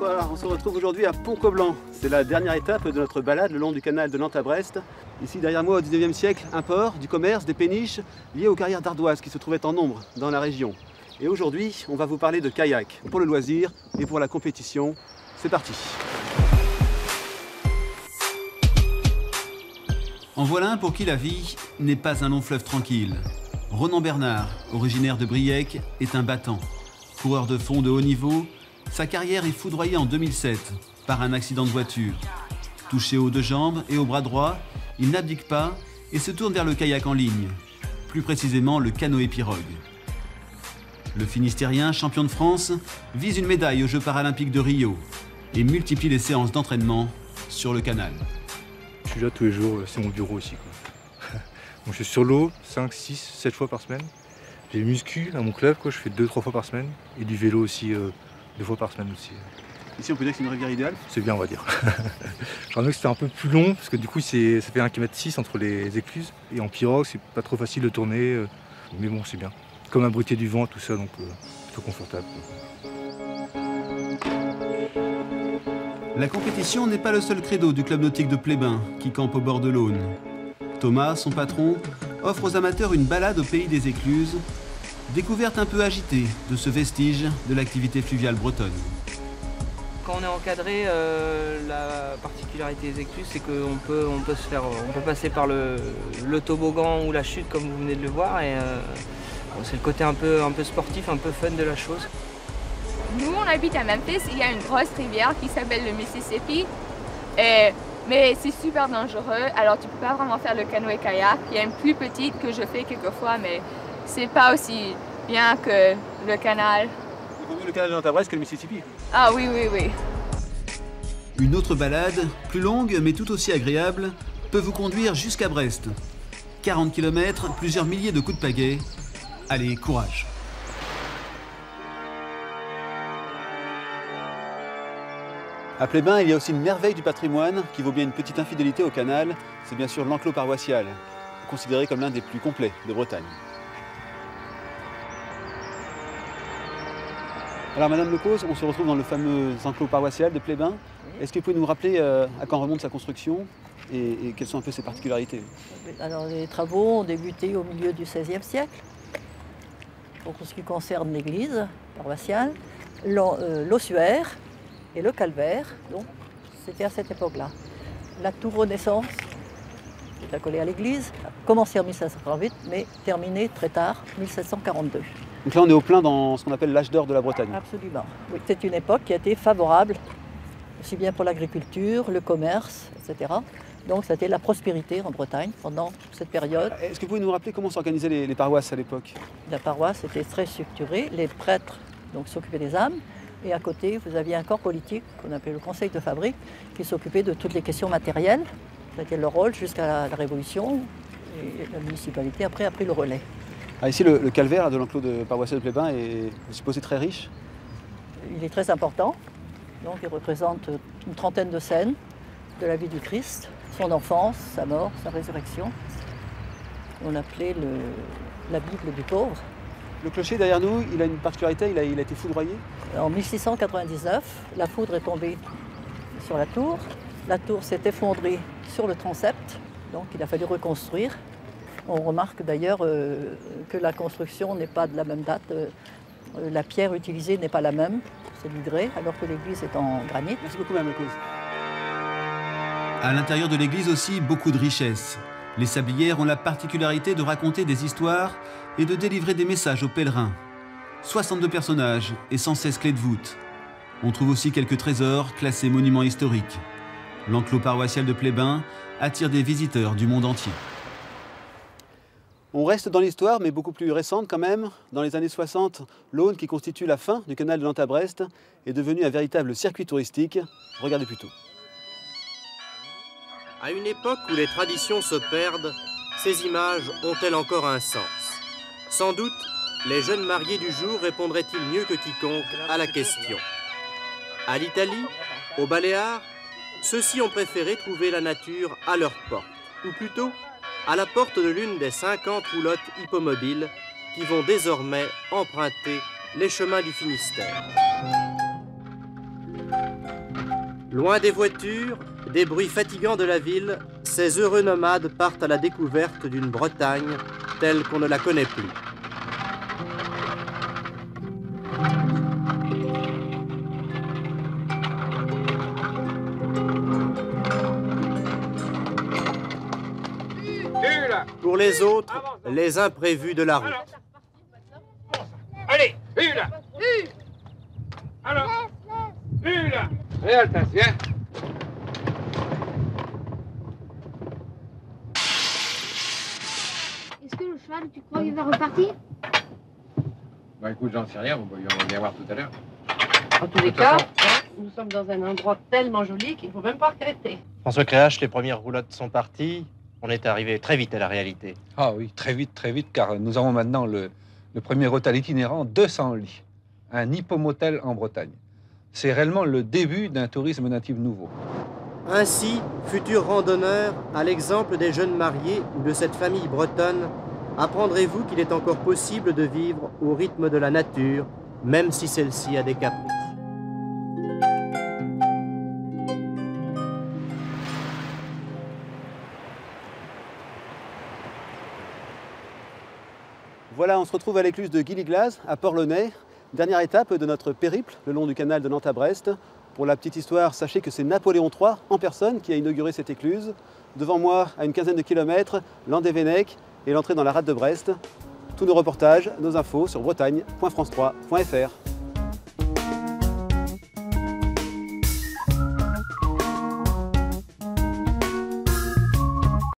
bonsoir. On se retrouve aujourd'hui à Pont-Coblan. C'est la dernière étape de notre balade le long du canal de Nantes à Brest. Ici derrière moi au 19e siècle, un port, du commerce, des péniches liés aux carrières d'ardoises qui se trouvaient en nombre dans la région. Et aujourd'hui, on va vous parler de kayak pour le loisir et pour la compétition. C'est parti. En voilà un pour qui la vie n'est pas un long fleuve tranquille. Ronan Bernard, originaire de Briec, est un battant. Coureur de fond de haut niveau, sa carrière est foudroyée en 2007 par un accident de voiture. Touché aux deux jambes et au bras droit, il n'abdique pas et se tourne vers le kayak en ligne, plus précisément le canoë-pirogue. Le Finistérien, champion de France, vise une médaille aux Jeux paralympiques de Rio et multiplie les séances d'entraînement sur le canal. Je suis là tous les jours, c'est mon bureau ici, quoi. Donc, je suis sur l'eau 5, 6, 7 fois par semaine. J'ai le muscu à mon club, quoi. Je fais 2-3 fois par semaine. Et du vélo aussi, 2 fois par semaine aussi. Ici on peut dire que c'est une rivière idéale. C'est bien, on va dire. J'aimerais que c'était un peu plus long, parce que du coup ça fait 1,6 km entre les écluses. Et en pirogue, c'est pas trop facile de tourner. Mais bon, c'est bien. Comme abriter du vent, tout ça, donc plutôt confortable, quoi. La compétition n'est pas le seul credo du club nautique de Plébin qui campe au bord de l'Aune. Thomas, son patron, offre aux amateurs une balade au pays des écluses, découverte un peu agitée de ce vestige de l'activité fluviale bretonne. Quand on est encadré, la particularité des écluses, c'est qu'on peut passer par le toboggan ou la chute comme vous venez de le voir, et c'est le côté un peu sportif, un peu fun de la chose. Nous, on habite à Memphis, il y a une grosse rivière qui s'appelle le Mississippi, mais c'est super dangereux, alors tu peux pas vraiment faire le canoë-kayak. Il y a une plus petite que je fais quelquefois, mais c'est pas aussi bien que le canal. Il vaut mieux le canal de Nantes à Brest que le Mississippi. Ah oui, oui, oui. Une autre balade, plus longue mais tout aussi agréable, peut vous conduire jusqu'à Brest. 40 km, plusieurs milliers de coups de pagaie. Allez, courage! À Plébin, il y a aussi une merveille du patrimoine qui vaut bien une petite infidélité au canal. C'est bien sûr l'enclos paroissial, considéré comme l'un des plus complets de Bretagne. Alors Madame Lecause, on se retrouve dans le fameux enclos paroissial de Plébin. Est-ce que vous pouvez nous rappeler à quand remonte sa construction et quelles sont un peu ses particularités? Alors les travaux ont débuté au milieu du XVIe siècle. Pour ce qui concerne l'église paroissiale, l'ossuaire et le calvaire, donc c'était à cette époque-là. La tour Renaissance, qui est accolée à l'église, a commencé en 1538, mais terminée très tard, 1742. Donc là on est au plein dans ce qu'on appelle l'âge d'or de la Bretagne. Absolument. Oui, c'est une époque qui a été favorable, aussi bien pour l'agriculture, le commerce, etc. Donc ça a été la prospérité en Bretagne pendant cette période. Est-ce que vous pouvez nous rappeler comment s'organisaient les paroisses à l'époque? La paroisse était très structurée, les prêtres s'occupaient des âmes. Et à côté, vous aviez un corps politique qu'on appelait le conseil de fabrique qui s'occupait de toutes les questions matérielles. C'était leur rôle jusqu'à la Révolution. Et la municipalité après a pris le relais. Ah, ici, le calvaire de l'enclos paroissial de Plébin est supposé très riche. Il est très important. Donc, il représente une trentaine de scènes de la vie du Christ, son enfance, sa mort, sa résurrection. On appelait la Bible du pauvre. Le clocher derrière nous, il a une particularité, il a été foudroyé. En 1699, la foudre est tombée sur la tour. La tour s'est effondrée sur le transept, donc il a fallu reconstruire. On remarque d'ailleurs que la construction n'est pas de la même date. La pierre utilisée n'est pas la même, c'est du grès, alors que l'église est en granit. Merci beaucoup, Mme Lecause. À l'intérieur de l'église aussi, beaucoup de richesses. Les sablières ont la particularité de raconter des histoires et de délivrer des messages aux pèlerins. 62 personnages et 116 clés de voûte. On trouve aussi quelques trésors classés monuments historiques. L'enclos paroissial de Plébin attire des visiteurs du monde entier. On reste dans l'histoire, mais beaucoup plus récente quand même. Dans les années 60, l'Aune, qui constitue la fin du canal de Nantes à Brest, est devenue un véritable circuit touristique. Regardez plutôt. À une époque où les traditions se perdent, ces images ont-elles encore un sens? Sans doute, les jeunes mariés du jour répondraient-ils mieux que quiconque à la question. À l'Italie, aux Baléares, ceux-ci ont préféré trouver la nature à leur porte, ou plutôt à la porte de l'une des 50 roulottes hippomobiles qui vont désormais emprunter les chemins du Finistère. Loin des voitures, des bruits fatigants de la ville, ces heureux nomades partent à la découverte d'une Bretagne telle qu'on ne la connaît plus. Pour les autres, les imprévus de la route. Allez, une. Alors, une. Allez, Altas, viens. Est-ce que le cheval, tu crois qu'il va repartir? Bah écoute, j'en sais rien, on va y voir tout à l'heure. En tous les cas, nous sommes dans un endroit tellement joli qu'il ne faut même pas regretter. François Créache, les premières roulottes sont parties. On est arrivé très vite à la réalité. Ah oui, très vite, car nous avons maintenant le premier hôtel itinérant, 200 lits. Un hippomotel en Bretagne. C'est réellement le début d'un tourisme natif nouveau. Ainsi, futurs randonneurs, à l'exemple des jeunes mariés ou de cette famille bretonne, apprendrez-vous qu'il est encore possible de vivre au rythme de la nature, même si celle-ci a des caprices. Voilà, on se retrouve à l'écluse de Guilly-Glaze, à Port-Launay. Dernière étape de notre périple le long du canal de Nantes à Brest. Pour la petite histoire, sachez que c'est Napoléon III en personne qui a inauguré cette écluse. Devant moi, à une quinzaine de kilomètres, Landévennec et l'entrée dans la rade de Brest. Tous nos reportages, nos infos sur bretagne.france3.fr.